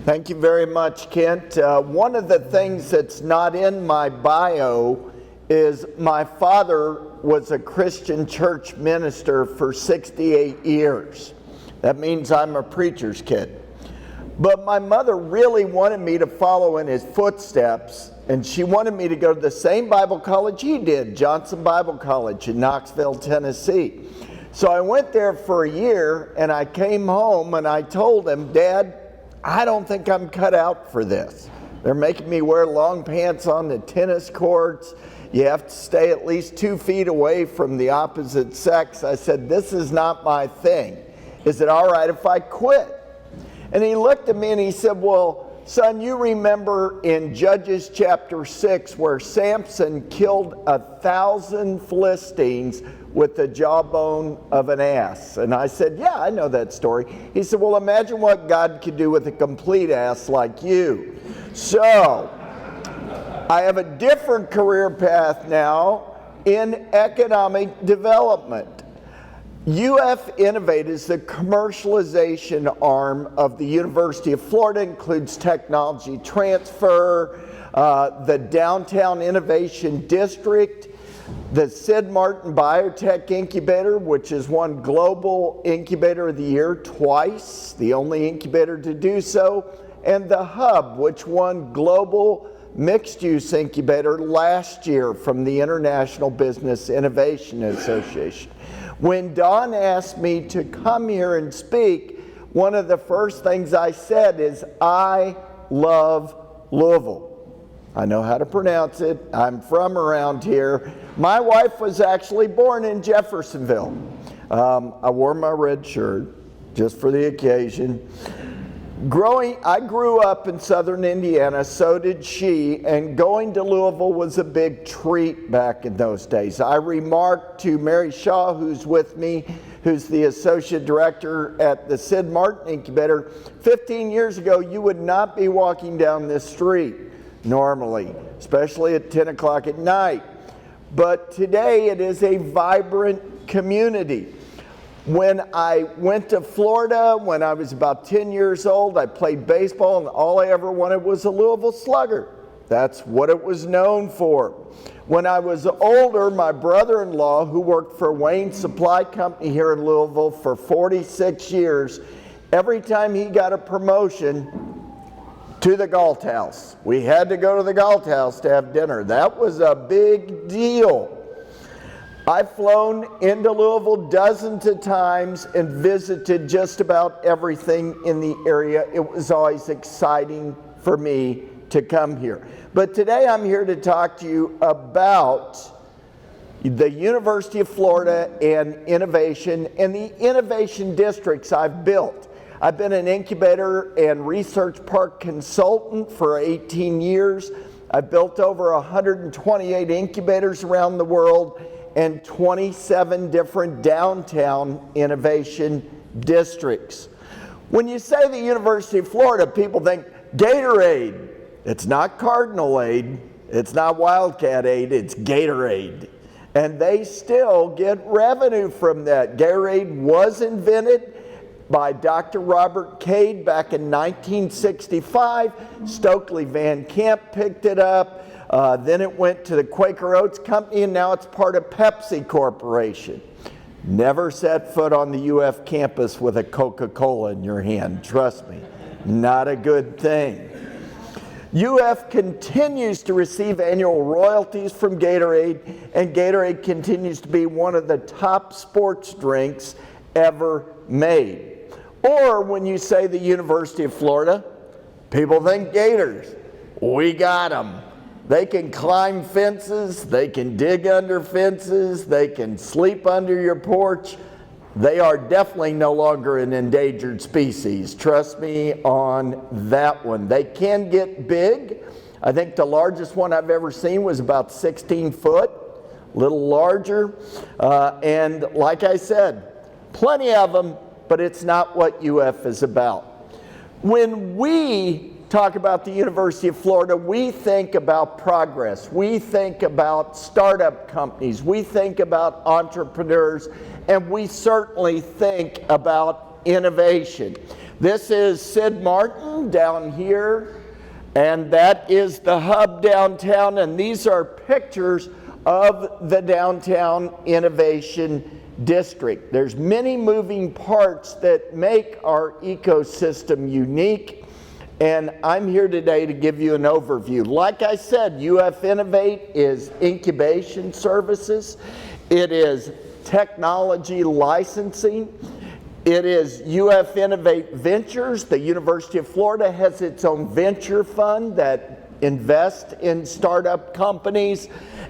Thank you very much, Kent. One of the things that's not in my bio is my father was a Christian church minister for 68 years. That means I'm a preacher's kid. But my mother really wanted me to follow in his footsteps, and she wanted me to go to the same Bible college he did, Johnson Bible College in Knoxville, Tennessee. So I went there for a year, and I came home and I told him, Dad, I don't think I'm cut out for this. They're making me wear long pants on the tennis courts. You have to stay at least 2 feet away from the opposite sex. I said, this is not my thing. Is it all right if I quit? And he looked at me and he said, well, son, you remember in Judges chapter 6 where Samson killed 1,000 Philistines with the jawbone of an ass. And I said, yeah, I know that story. He said, well, imagine what God could do with a complete ass like you. So I have a different career path now in economic development. UF Innovate is the commercialization arm of the University of Florida. It includes technology transfer, the Downtown Innovation District, the Sid Martin Biotech Incubator, which has won Global Incubator of the Year twice, the only incubator to do so, and the Hub, which won Global Mixed Use Incubator last year from the International Business Innovation Association. When Don asked me to come here and speak, one of the first things I said is, I love Louisville. I know how to pronounce it. I'm from around here. My wife was actually born in Jeffersonville. I wore my red shirt just for the occasion. I grew up in southern Indiana, so did she, and going to Louisville was a big treat back in those days. I remarked to Mary Shaw, who's with me, who's the associate director at the Sid Martin Incubator, 15 years ago, you would not be walking down this street normally, especially at 10 o'clock at night. But today it is a vibrant community. When I went to Florida, when I was about 10 years old, I played baseball, and all I ever wanted was a Louisville Slugger. That's what it was known for. When I was older, my brother-in-law, who worked for Wayne Supply Company here in Louisville for 46 years, every time he got a promotion, to the Galt House. We had to go to the Galt House to have dinner. That was a big deal. I've flown into Louisville dozens of times and visited just about everything in the area. It was always exciting for me to come here. But today I'm here to talk to you about the University of Florida and innovation and the innovation districts I've built. I've been an incubator and research park consultant for 18 years. I've built over 128 incubators around the world and 27 different downtown innovation districts. When you say the University of Florida, people think Gatorade. It's not Cardinal Aid, it's not Wildcat Aid, it's Gatorade. And they still get revenue from that. Gatorade was invented by Dr. Robert Cade back in 1965. Stokely Van Camp picked it up. Then it went to the Quaker Oats Company, and now it's part of Pepsi Corporation. Never set foot on the UF campus with a Coca-Cola in your hand, trust me. Not a good thing. UF continues to receive annual royalties from Gatorade, and Gatorade continues to be one of the top sports drinks ever made. Or when you say the University of Florida, people think Gators. We got them. They can climb fences, they can dig under fences, they can sleep under your porch. They are definitely no longer an endangered species. Trust me on that one. They can get big. I think the largest one I've ever seen was about 16 foot, a little larger. And like I said, plenty of them, but it's not what UF is about. When we talk about the University of Florida, we think about progress. We think about startup companies. We think about entrepreneurs, and we certainly think about innovation. This is Sid Martin down here, and that is the hub downtown, and these are pictures of the downtown innovation district. There's many moving parts that make our ecosystem unique, and I'm here today to give you an overview. Like I said, UF Innovate is incubation services. It is technology licensing. It is UF Innovate Ventures. The University of Florida has its own venture fund that invests in startup companies.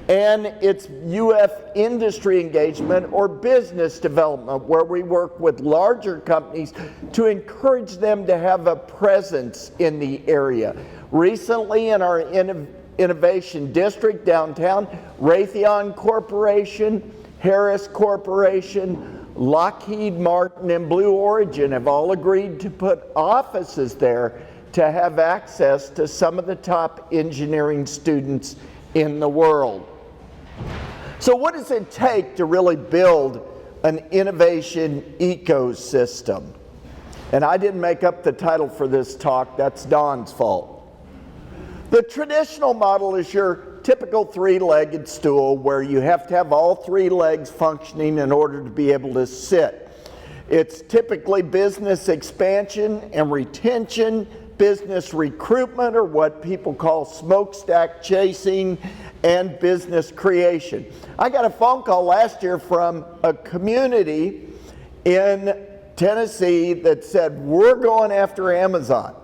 And it's UF Industry Engagement or business development, where we work with larger companies to encourage them to have a presence in the area. Recently in our innovation district downtown, Raytheon Corporation, Harris Corporation, Lockheed Martin, and Blue Origin have all agreed to put offices there to have access to some of the top engineering students in the world. So what does it take to really build an innovation ecosystem? And I didn't make up the title for this talk, that's Don's fault. The traditional model is your typical three-legged stool where you have to have all three legs functioning in order to be able to sit. It's typically business expansion and retention, business recruitment, or what people call smokestack chasing, and business creation. I got a phone call last year from a community in Tennessee that said, we're going after Amazon.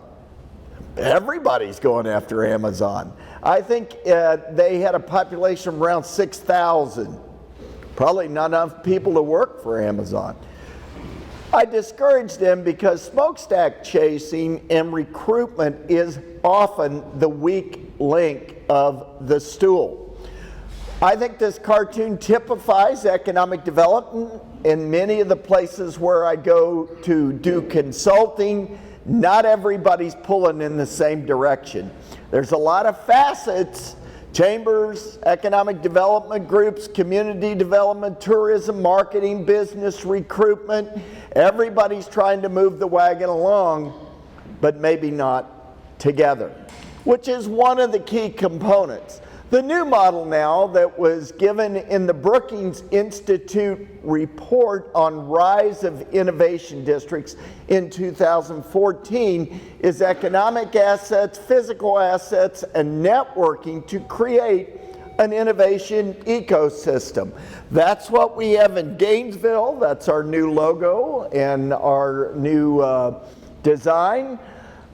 Everybody's going after Amazon. I think they had a population of around 6,000. Probably not enough people to work for Amazon. I discouraged them because smokestack chasing and recruitment is often the weak link of the stool. I think this cartoon typifies economic development in many of the places where I go to do consulting. Not everybody's pulling in the same direction. There's a lot of facets: chambers, economic development groups, community development, tourism, marketing, business recruitment. Everybody's trying to move the wagon along, but maybe not together, which is one of the key components. The new model now that was given in the Brookings Institute report on rise of innovation districts in 2014 is economic assets, physical assets, and networking to create an innovation ecosystem. That's what we have in Gainesville. That's our new logo and our new design.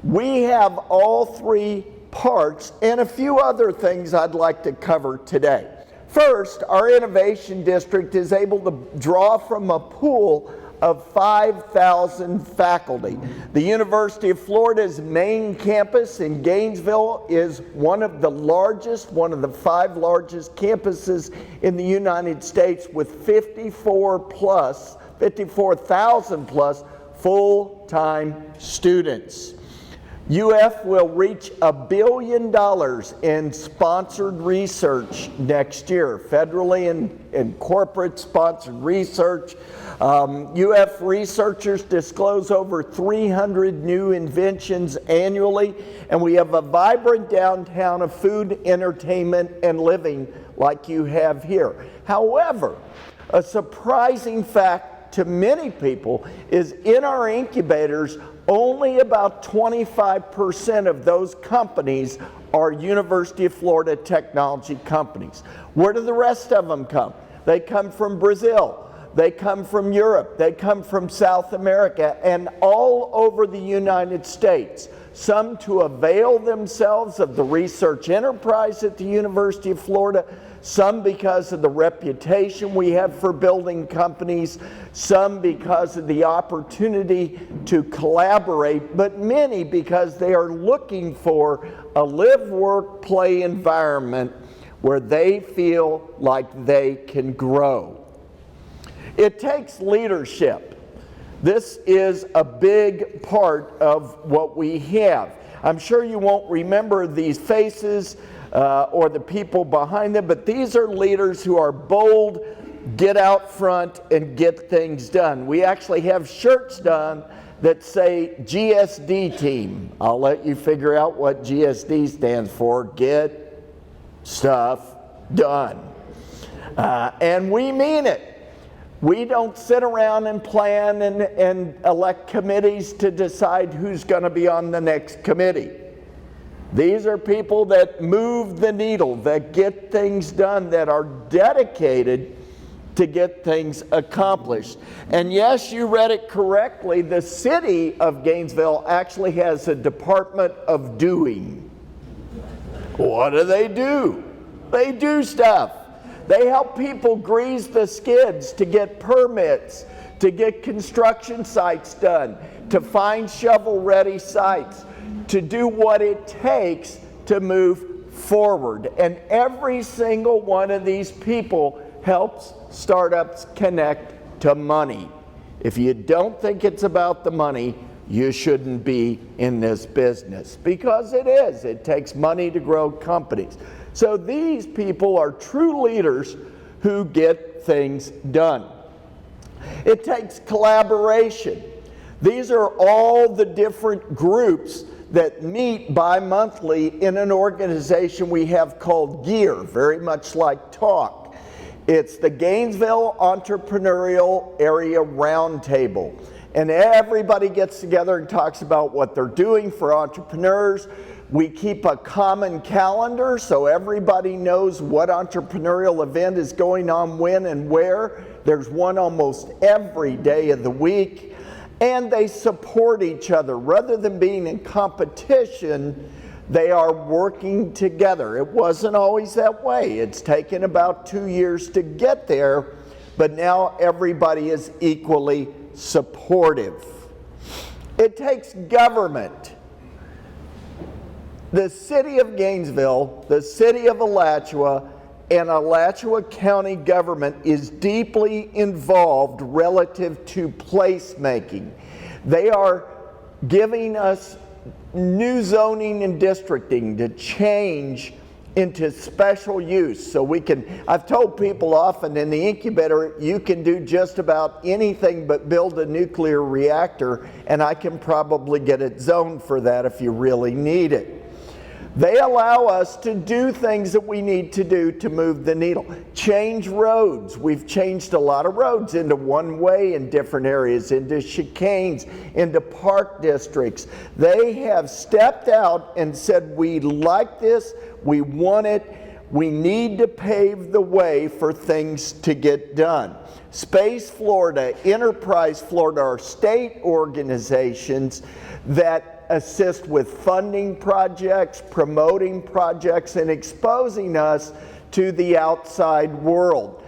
We have all three parts and a few other things I'd like to cover today. First, our innovation district is able to draw from a pool of 5,000 faculty. The University of Florida's main campus in Gainesville is one of the 5 largest campuses in the United States, with 54,000 plus full-time students. UF will reach $1 billion in sponsored research next year, federally and corporate sponsored research. UF researchers disclose over 300 new inventions annually, and we have a vibrant downtown of food, entertainment, and living like you have here. However, a surprising fact to many people is in our incubators, only about 25% of those companies are University of Florida technology companies. Where do the rest of them come? They come from Brazil. They come from Europe. They come from South America and all over the United States. Some to avail themselves of the research enterprise at the University of Florida, some because of the reputation we have for building companies, some because of the opportunity to collaborate, but many because they are looking for a live, work, play environment where they feel like they can grow. It takes leadership. This is a big part of what we have. I'm sure you won't remember these faces or the people behind them, but these are leaders who are bold, get out front, and get things done. We actually have shirts done that say GSD team. I'll let you figure out what GSD stands for. Get stuff done. And we mean it. We don't sit around and plan and elect committees to decide who's going to be on the next committee. These are people that move the needle, that get things done, that are dedicated to get things accomplished. And yes, you read it correctly. The city of Gainesville actually has a Department of Doing. What do? They do stuff. They help people grease the skids to get permits, to get construction sites done, to find shovel-ready sites, to do what it takes to move forward. And every single one of these people helps startups connect to money. If you don't think it's about the money, you shouldn't be in this business, because it is. It takes money to grow companies. So these people are true leaders who get things done. It takes collaboration. These are all the different groups that meet bi-monthly in an organization we have called GEAR, very much like TALK. It's the Gainesville Entrepreneurial Area Roundtable. And everybody gets together and talks about what they're doing for entrepreneurs. We keep a common calendar so everybody knows what entrepreneurial event is going on when and where. There's one almost every day of the week. And they support each other. Rather than being in competition, they are working together. It wasn't always that way. It's taken about 2 years to get there, but now everybody is equally supportive. It takes government. The city of Gainesville, the city of Alachua, and Alachua County government is deeply involved relative to placemaking. They are giving us new zoning and districting to change into special use. So we can, I've told people often in the incubator, you can do just about anything but build a nuclear reactor, and I can probably get it zoned for that if you really need it. They allow us to do things that we need to do to move the needle. Change roads. We've changed a lot of roads into one-way in different areas, into chicanes, into park districts. They have stepped out and said, we like this, we want it, we need to pave the way for things to get done. Space Florida, Enterprise Florida are state organizations that assist with funding projects, promoting projects, and exposing us to the outside world.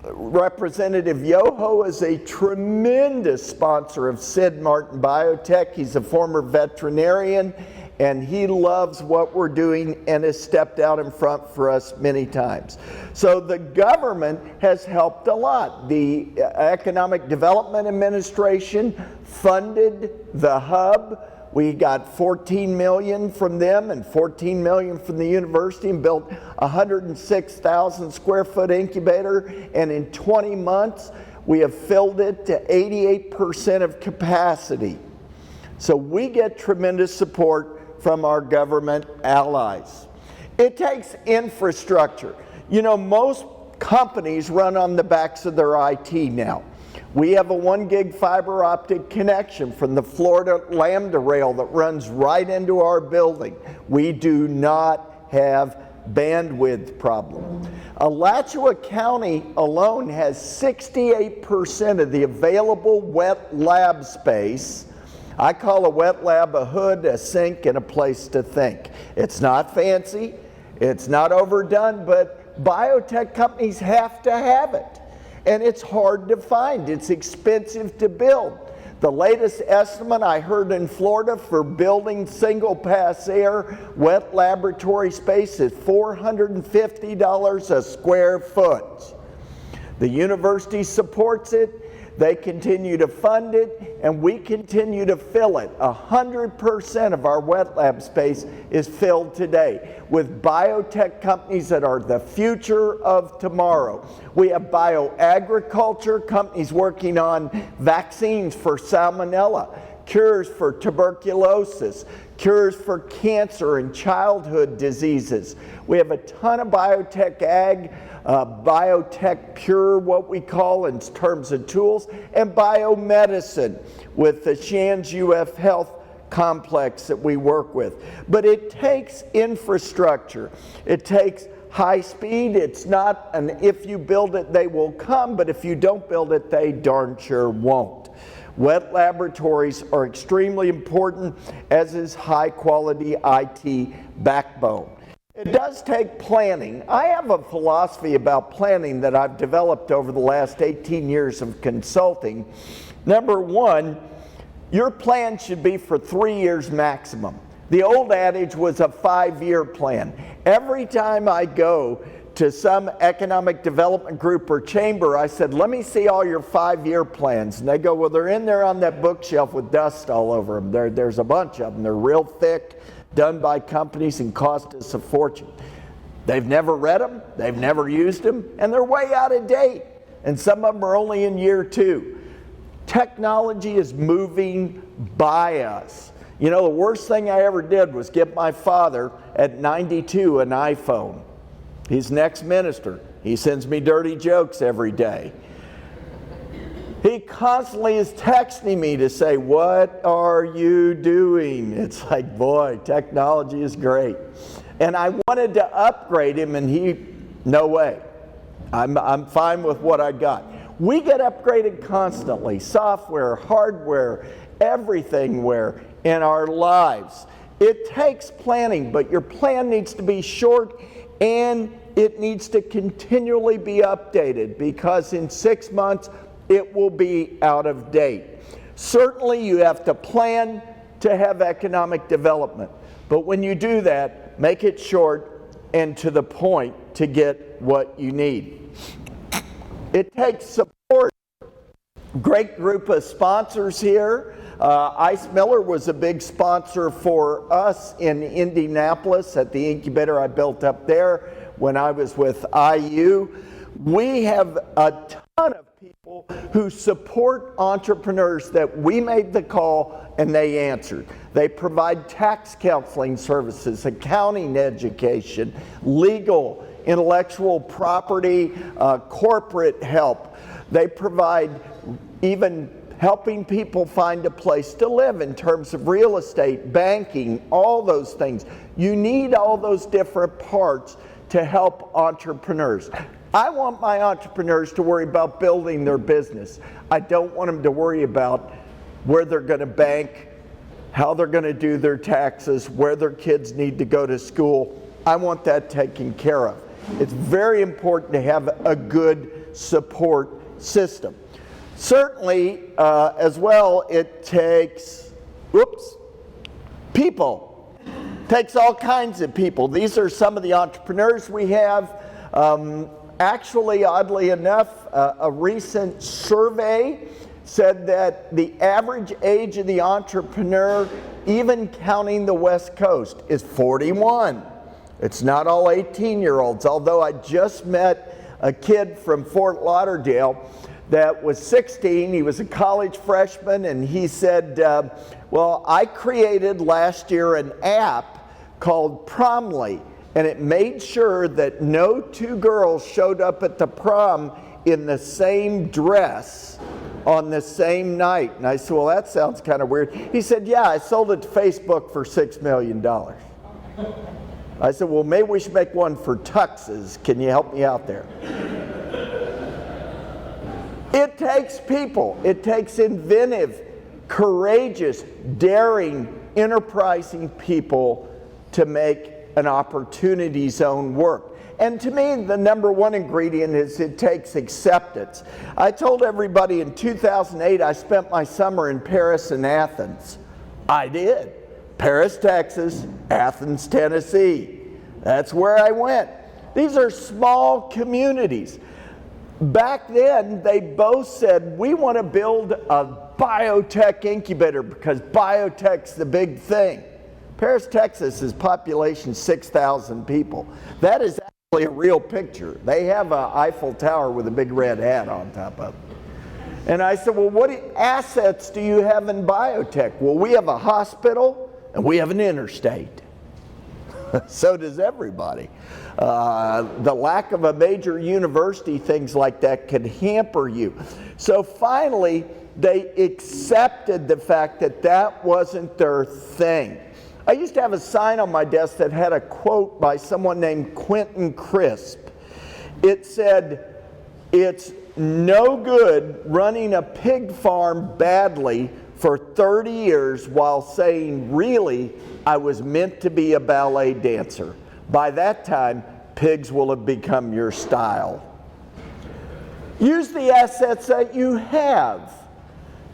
Representative Yoho is a tremendous sponsor of Sid Martin Biotech. He's a former veterinarian, and he loves what we're doing and has stepped out in front for us many times. So the government has helped a lot. The Economic Development Administration funded the hub. We got $14 million from them and $14 million from the university, and built a 106,000 square foot incubator. And in 20 months, we have filled it to 88% of capacity. So we get tremendous support from our government allies. It takes infrastructure. You know, most companies run on the backs of their IT now. We have a 1 gig fiber optic connection from the Florida Lambda rail that runs right into our building. We do not have bandwidth problem. Alachua County alone has 68% of the available wet lab space. I call a wet lab a hood, a sink, and a place to think. It's not fancy, it's not overdone, but biotech companies have to have it. And it's hard to find, it's expensive to build. The latest estimate I heard in Florida for building single pass air wet laboratory space is $450 a square foot. The university supports it. They continue to fund it, and we continue to fill it. 100% of our wet lab space is filled today with biotech companies that are the future of tomorrow. We have bioagriculture companies working on vaccines for salmonella, cures for tuberculosis, cures for cancer and childhood diseases. We have a ton of biotech ag, biotech pure, what we call in terms of tools, and biomedicine with the Shands UF Health complex that we work with. But it takes infrastructure. It takes high speed. It's not an if you build it, they will come, but if you don't build it, they darn sure won't. Wet laboratories are extremely important, as is high quality IT backbone. It does take planning. I have a philosophy about planning that I've developed over the last 18 years of consulting. Number one, your plan should be for 3 years maximum. The old adage was a 5-year plan. Every time I go to some economic development group or chamber, I said, let me see all your 5-year plans. And they go, well, they're in there on that bookshelf with dust all over them. There's a bunch of them. They're real thick, done by companies, and cost us a fortune. They've never read them, they've never used them, and they're way out of date. And some of them are only in year 2. Technology is moving by us. You know, the worst thing I ever did was get my father at 92 an iPhone. He's next minister. He sends me dirty jokes every day. He constantly is texting me to say, what are you doing? It's like, boy, technology is great. And I wanted to upgrade him, and he, no way. I'm fine with what I got. We get upgraded constantly, software, hardware, everything in our lives. It takes planning, but your plan needs to be short, and it needs to continually be updated, because in 6 months it will be out of date. Certainly you have to plan to have economic development, but when you do that, make it short and to the point to get what you need. It takes support. Great group of sponsors here. Ice Miller was a big sponsor for us in Indianapolis at the incubator I built up there when I was with IU. We have a ton of people who support entrepreneurs that we made the call and they answered. They provide tax counseling services, accounting education, legal, intellectual property, corporate help. They provide even helping people find a place to live in terms of real estate, banking, all those things. You need all those different parts to help entrepreneurs. I want my entrepreneurs to worry about building their business. I don't want them to worry about where they're going to bank, how they're going to do their taxes, where their kids need to go to school. I want that taken care of. It's very important to have a good support system. Certainly, as well, it takes, people. Takes all kinds of people. These are some of the entrepreneurs we have. Actually, oddly enough, a recent survey said that the average age of the entrepreneur, even counting the West Coast, is 41. It's not all 18-year-olds, although I just met a kid from Fort Lauderdale that was 16. He was a college freshman, and he said, well, I created last year an app called Promly, and it made sure that no 2 girls showed up at the prom in the same dress on the same night. And I said, well, that sounds kind of weird. He said, yeah, I sold it to Facebook for $6 million. I said, well, maybe we should make one for tuxes. Can you help me out there? It takes people. It takes inventive, courageous, daring, enterprising people to make an opportunity zone work. And to me, the number one ingredient is it takes acceptance. I told everybody in 2008 I spent my summer in Paris and Athens. I did. Paris, Texas, Athens, Tennessee. That's where I went. These are small communities. Back then, they both said, we want to build a biotech incubator because biotech's the big thing. Paris, Texas is population 6,000 people. That is actually a real picture. They have an Eiffel Tower with a big red hat on top of it. And I said, well, what assets do you have in biotech? Well, we have a hospital and we have an interstate. So does everybody. The lack of a major university, things like that, could hamper you. So finally, they accepted the fact that that wasn't their thing. I used to have a sign on my desk that had a quote by someone named Quentin Crisp. It said, "It's no good running a pig farm badly for 30 years while saying, really, I was meant to be a ballet dancer. By that time, pigs will have become your style." Use the assets that you have.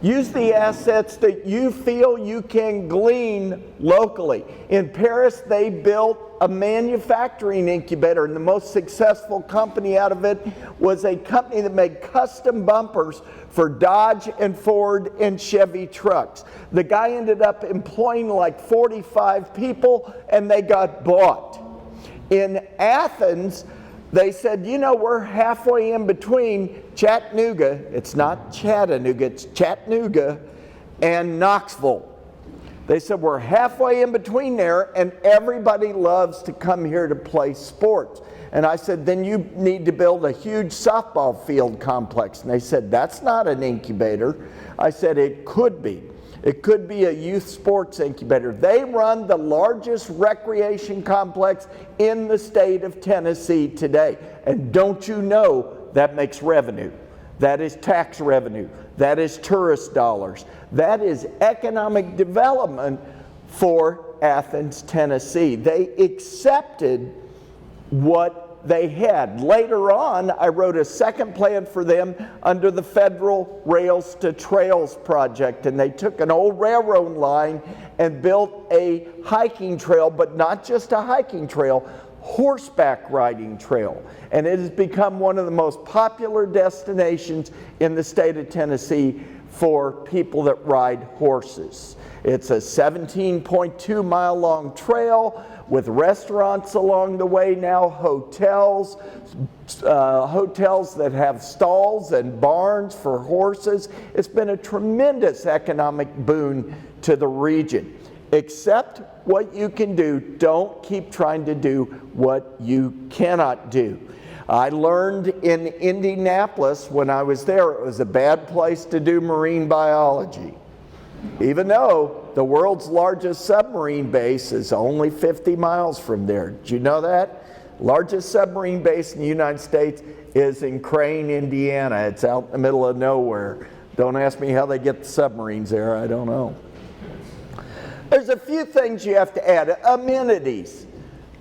Use the assets that you feel you can glean locally. In Paris, they built a manufacturing incubator, and the most successful company out of it was a company that made custom bumpers for Dodge and Ford and Chevy trucks. The guy ended up employing like 45 people, and they got bought. In Athens, they said, you know, we're halfway in between Chattanooga, it's not Chattanooga, it's Chattanooga, and Knoxville. They said, we're halfway in between there, and everybody loves to come here to play sports. And I said, then you need to build a huge softball field complex. And they said, that's not an incubator. I said, it could be. It could be a youth sports incubator. They run the largest recreation complex in the state of Tennessee today. And don't you know that makes revenue? That is tax revenue. That is tourist dollars. That is economic development for Athens, Tennessee. They accepted what they had. Later on, I wrote a second plan for them under the Federal Rails to Trails project, and they took an old railroad line and built a hiking trail, but not just a hiking trail, horseback riding trail. And it has become one of the most popular destinations in the state of Tennessee for people that ride horses. It's a 17.2 mile long trail with restaurants along the way now, hotels that have stalls and barns for horses. It's been a tremendous economic boon to the region. Accept what you can do. Don't keep trying to do what you cannot do. I learned in Indianapolis when I was there, it was a bad place to do marine biology. Even though the world's largest submarine base is only 50 miles from there. Did you know that? Largest submarine base in the United States is in Crane, Indiana. It's out in the middle of nowhere. Don't ask me how they get the submarines there. I don't know. There's a few things you have to add. Amenities.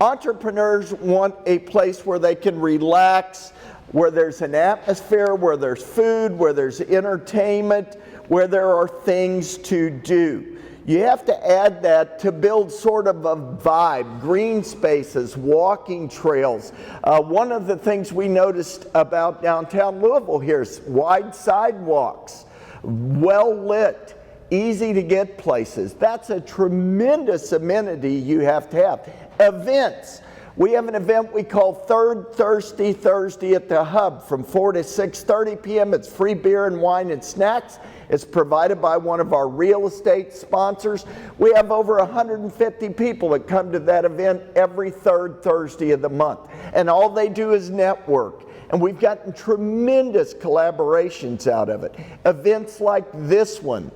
Entrepreneurs want a place where they can relax, where there's an atmosphere, where there's food, where there's entertainment, where there are things to do. You have to add that to build sort of a vibe, green spaces, walking trails. One of the things we noticed about downtown Louisville here is wide sidewalks, well lit, easy to get places. That's a tremendous amenity you have to have. Events. We have an event we call Third Thirsty Thursday at the Hub from 4 to 6:30 p.m. It's free beer and wine and snacks. It's provided by one of our real estate sponsors. We have over 150 people that come to that event every third Thursday of the month. And all they do is network. And we've gotten tremendous collaborations out of it. Events like this one.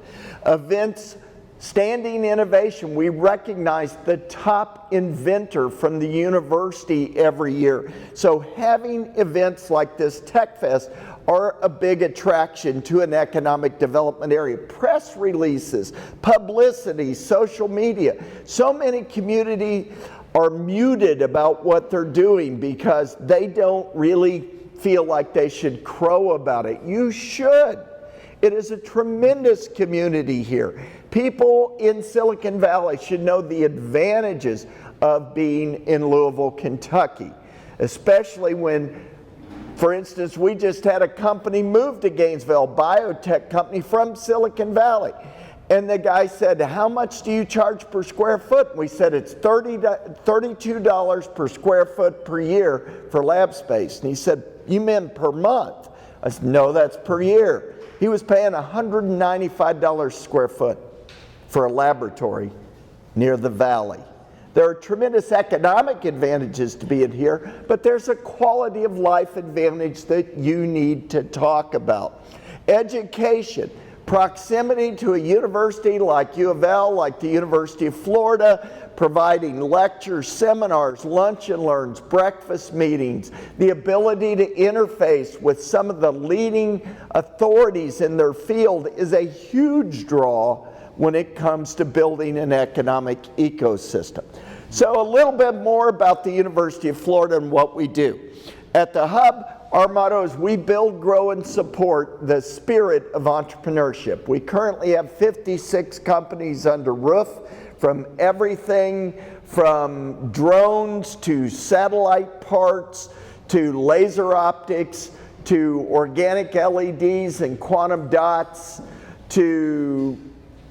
Events Standing Innovation, we recognize the top inventor from the university every year. So having events like this TechFest are a big attraction to an economic development area. Press releases, publicity, social media. So many community are muted about what they're doing because they don't really feel like they should crow about it. You should. It is a tremendous community here. People in Silicon Valley should know the advantages of being in Louisville, Kentucky, especially when For instance, we just had a company move to Gainesville, biotech company from Silicon Valley. And the guy said, how much do you charge per square foot? And we said, it's $32 per square foot per year for lab space. And he said, you mean per month? I said, no, that's per year. He was paying $195 a square foot for a laboratory near the valley. There are tremendous economic advantages to being here, but there's a quality of life advantage that you need to talk about. Education. Proximity to a university like U of L, like the University of Florida, providing lectures, seminars, lunch and learns, breakfast meetings, the ability to interface with some of the leading authorities in their field is a huge draw when it comes to building an economic ecosystem. So a little bit more about the University of Florida and what we do. At the Hub, our motto is we build, grow, and support the spirit of entrepreneurship. We currently have 56 companies under roof, from everything from drones to satellite parts to laser optics to organic LEDs and quantum dots to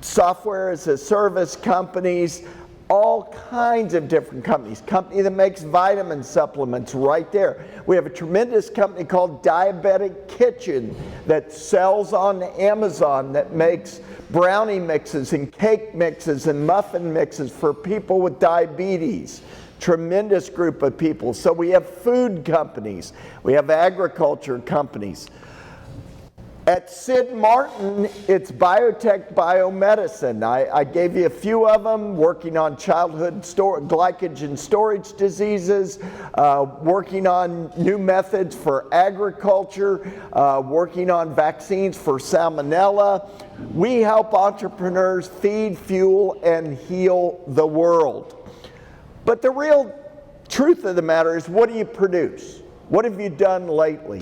software as a service companies, all kinds of different companies. Company that makes vitamin supplements right there. We have a tremendous company called Diabetic Kitchen that sells on Amazon, that makes brownie mixes and cake mixes and muffin mixes for people with diabetes. Tremendous group of people. So we have food companies. We have agriculture companies. At Sid Martin, it's biotech, biomedicine. I gave you a few of them, working on childhood glycogen storage diseases, working on new methods for agriculture, working on vaccines for salmonella. We help entrepreneurs feed, fuel, and heal the world. But the real truth of the matter is, what do you produce? What have you done lately?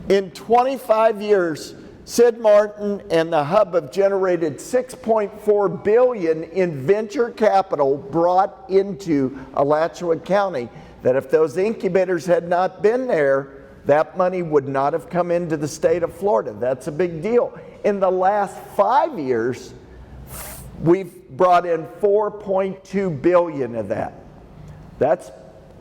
In 25 years, Sid Martin and the Hub have generated $6.4 billion in venture capital brought into Alachua County, that if those incubators had not been there, that money would not have come into the state of Florida. That's a big deal. In the last 5 years, we've brought in $4.2 billion of that. That's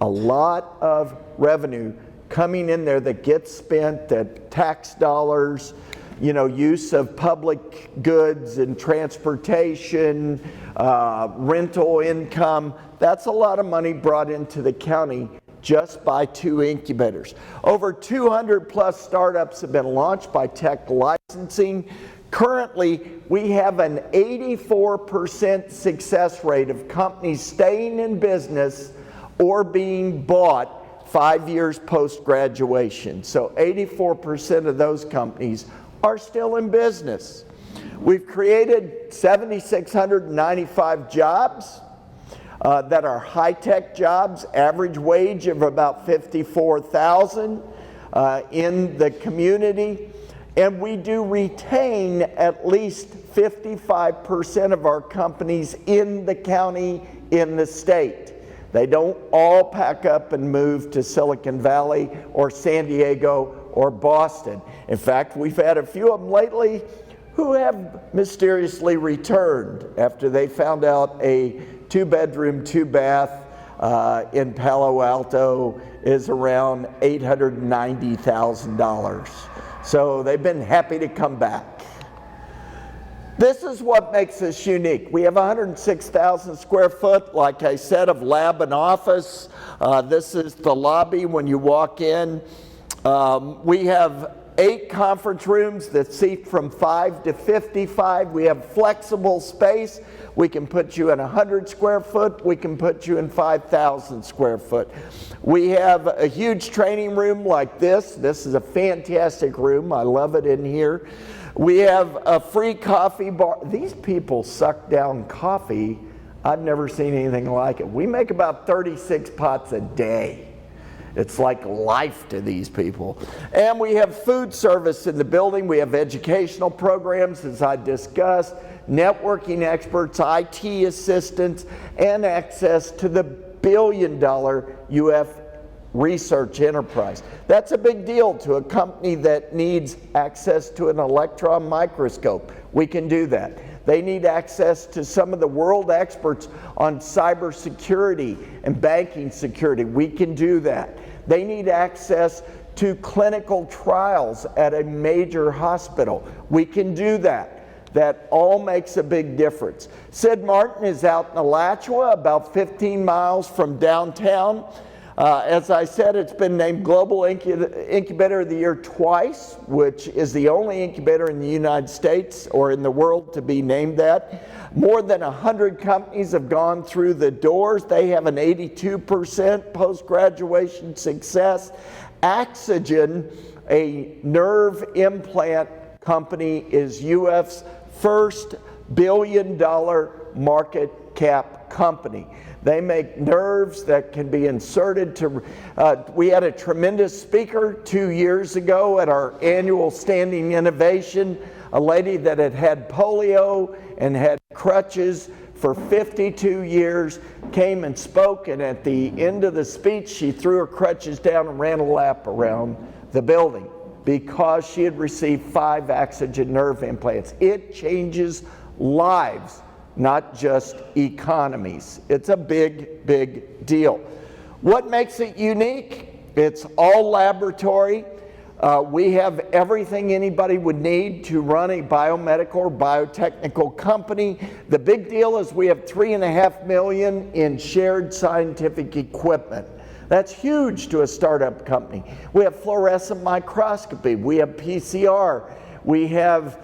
a lot of revenue coming in there that gets spent, that tax dollars, use of public goods and transportation, rental income. That's a lot of money brought into the county just by 2 incubators. Over 200 plus startups have been launched by tech licensing. Currently, we have an 84% success rate of companies staying in business or being bought 5 years post-graduation. So 84% of those companies are still in business. We've created 7,695 jobs that are high-tech jobs, average wage of about $54,000 in the community. And we do retain at least 55% of our companies in the county, in the state. They don't all pack up and move to Silicon Valley or San Diego or Boston. In fact, we've had a few of them lately who have mysteriously returned after they found out a 2-bedroom, 2-bath in Palo Alto is around $890,000. So they've been happy to come back. This is what makes us unique. We have 106,000 square foot, like I said, of lab and office. This is the lobby when you walk in. We have 8 conference rooms that seat from 5 to 55. We have flexible space. We can put you in 100 square foot. We can put you in 5,000 square foot. We have a huge training room like this. This is a fantastic room. I love it in here. We have a free coffee bar. These people suck down coffee. I've never seen anything like it. We make about 36 pots a day. It's like life to these people. And we have food service in the building. We have educational programs, as I discussed, networking experts, IT assistants, and access to the $1 billion UF research enterprise. That's a big deal to a company that needs access to an electron microscope. We can do that. They need access to some of the world experts on cybersecurity and banking security. We can do that. They need access to clinical trials at a major hospital. We can do that. That all makes a big difference. Sid Martin is out in Alachua, about 15 miles from downtown. As I said, it's been named Global Incubator of the Year twice, which is the only incubator in the United States or in the world to be named that. More than 100 companies have gone through the doors. They have an 82% post-graduation success. Axogen, a nerve implant company, is UF's first billion-dollar market cap company. They make nerves that can be inserted to, we had a tremendous speaker 2 years ago at our annual standing innovation, a lady that had polio and had crutches for 52 years, came and spoke, and at the end of the speech, she threw her crutches down and ran a lap around the building because she had received 5 Axogen nerve implants. It changes lives, not just economies. It's a big, big deal. What makes it unique? It's all laboratory. We have everything anybody would need to run a biomedical or biotechnical company. The big deal is we have $3.5 million in shared scientific equipment. That's huge to a startup company. We have fluorescent microscopy, we have PCR, we have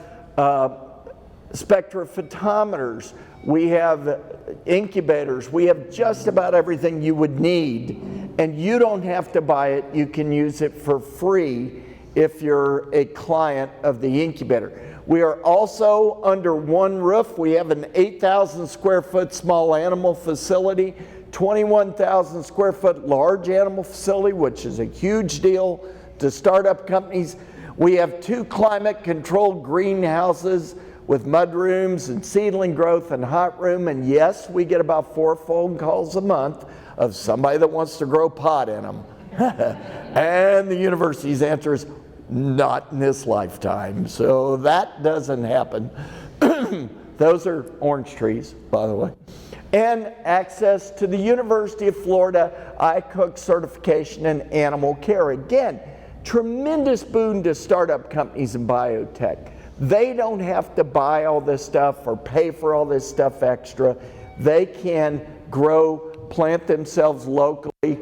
spectrophotometers, we have incubators, we have just about everything you would need, and you don't have to buy it. You can use it for free if you're a client of the incubator. We are also under one roof. We have an 8,000 square foot small animal facility, 21,000 square foot large animal facility, which is a huge deal to startup companies. We have 2 climate controlled greenhouses with mud rooms and seedling growth and hot room. And yes, we get about 4 phone calls a month of somebody that wants to grow pot in them. And the university's answer is, not in this lifetime. So that doesn't happen. Those are orange trees, by the way. And access to the University of Florida iCook certification in animal care. Again, tremendous boon to startup companies in biotech. They don't have to buy all this stuff or pay for all this stuff extra. They can grow, plant themselves locally.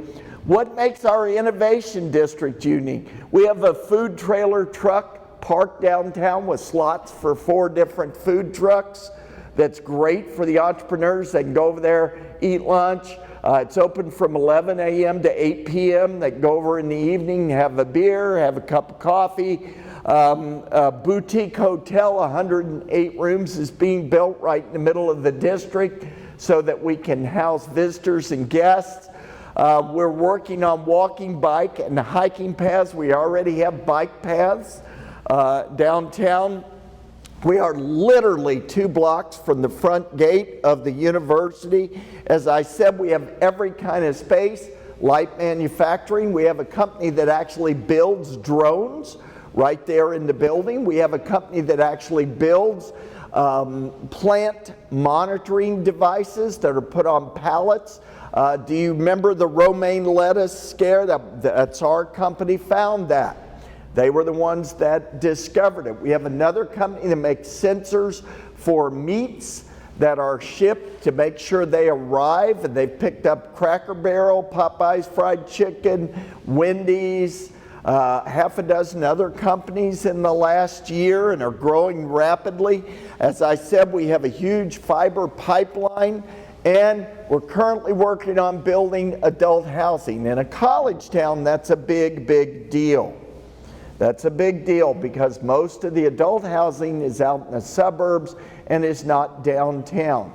What makes our innovation district unique? We have a food trailer truck parked downtown with slots for 4 different food trucks. That's great for the entrepreneurs. They can go over there, eat lunch. It's open from 11 a.m. to 8 p.m. They can go over in the evening, have a beer, have a cup of coffee. A boutique hotel, 108 rooms, is being built right in the middle of the district so that we can house visitors and guests. We're working on walking, bike, and hiking paths. We already have bike paths downtown. We are literally 2 blocks from the front gate of the university. As I said, we have every kind of space. Light manufacturing. We have a company that actually builds drones right there in the building. We have a company that actually builds plant monitoring devices that are put on pallets. Do you remember the romaine lettuce scare? That's our company found that. They were the ones that discovered it. We have another company that makes sensors for meats that are shipped to make sure they arrive, and they've picked up Cracker Barrel, Popeye's Fried Chicken, Wendy's, 6 other companies in the last year, and are growing rapidly. As I said, we have a huge fiber pipeline, and we're currently working on building adult housing. In a college town, that's a big, big deal. That's a big deal because most of the adult housing is out in the suburbs and is not downtown.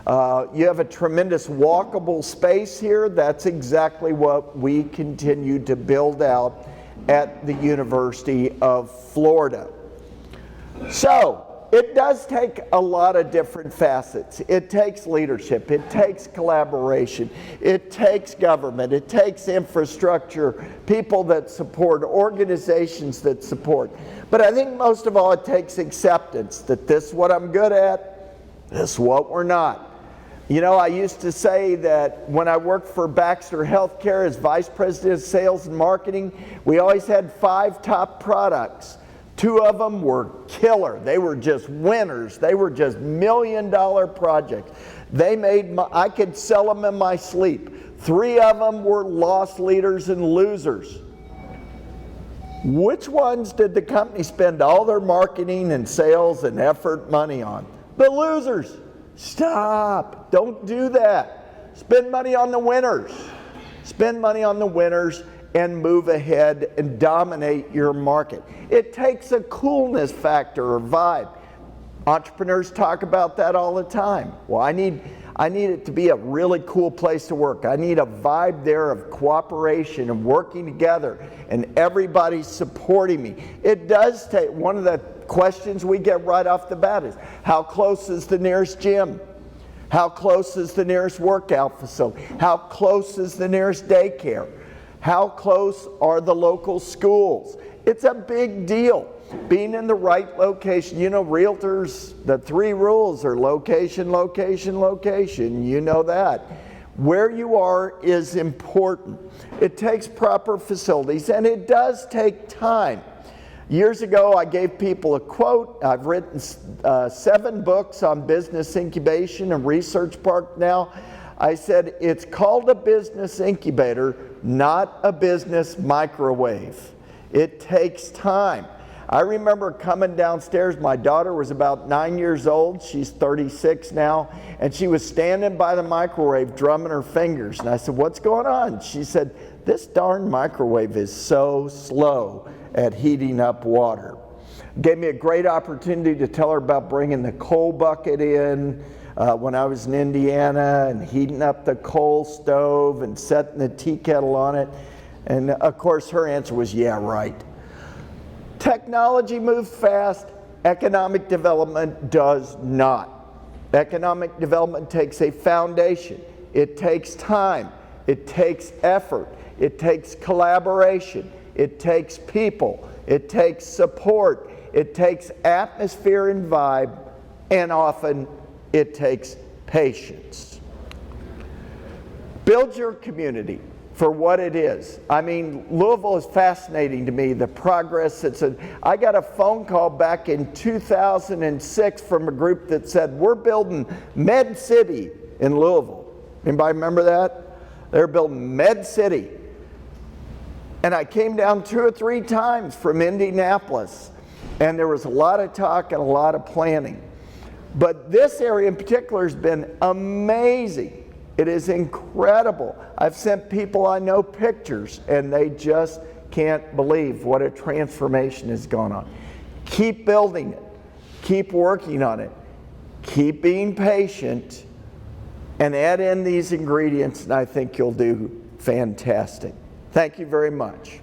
You have a tremendous walkable space here. That's exactly what we continue to build out at the University of Florida. So, it does take a lot of different facets. It takes leadership, it takes collaboration, it takes government, it takes infrastructure, people that support, organizations that support. But I think most of all it takes acceptance that this is what I'm good at, this is what we're not. You know, I used to say that when I worked for Baxter Healthcare as Vice President of Sales and Marketing, we always had 5 top products. 2 of them were killer. They were just winners. They were just $1 million projects. I could sell them in my sleep. 3 of them were loss leaders and losers. Which ones did the company spend all their marketing and sales and effort money on? The losers. Stop. Don't do that. Spend money on the winners. Spend money on the winners and move ahead and dominate your market. It takes a coolness factor or vibe. Entrepreneurs talk about that all the time. Well, I need it to be a really cool place to work. I need a vibe there of cooperation and working together and everybody supporting me. It does take, one of the questions we get right off the bat is, how close is the nearest gym? How close is the nearest workout facility? How close is the nearest daycare? How close are the local schools? It's a big deal. Being in the right location. You know, realtors, the 3 rules are location, location, location. You know that. Where you are is important. It takes proper facilities, and it does take time. Years ago, I gave people a quote. I've written 7 books on business incubation and research park now. I said, it's called a business incubator, not a business microwave. It takes time. I remember coming downstairs, my daughter was about 9 years old, she's 36 now, and she was standing by the microwave drumming her fingers. And I said, what's going on? She said, this darn microwave is so slow at heating up water. Gave me a great opportunity to tell her about bringing the coal bucket in when I was in Indiana and heating up the coal stove and setting the tea kettle on it. And of course her answer was, yeah, right. Technology moves fast, economic development does not. Economic development takes a foundation. It takes time. It takes effort. It takes collaboration. It takes people. It takes support. It takes atmosphere and vibe, and often it takes patience. Build your community for what it is. I mean, Louisville is fascinating to me, the progress I got a phone call back in 2006 from a group that said, we're building Med City in Louisville. Anybody remember that? They're building Med City. And I came down 2 or 3 times from Indianapolis, and there was a lot of talk and a lot of planning. But this area in particular has been amazing. It is incredible. I've sent people I know pictures, and they just can't believe what a transformation has gone on. Keep building it. Keep working on it. Keep being patient, and add in these ingredients, and I think you'll do fantastic. Thank you very much.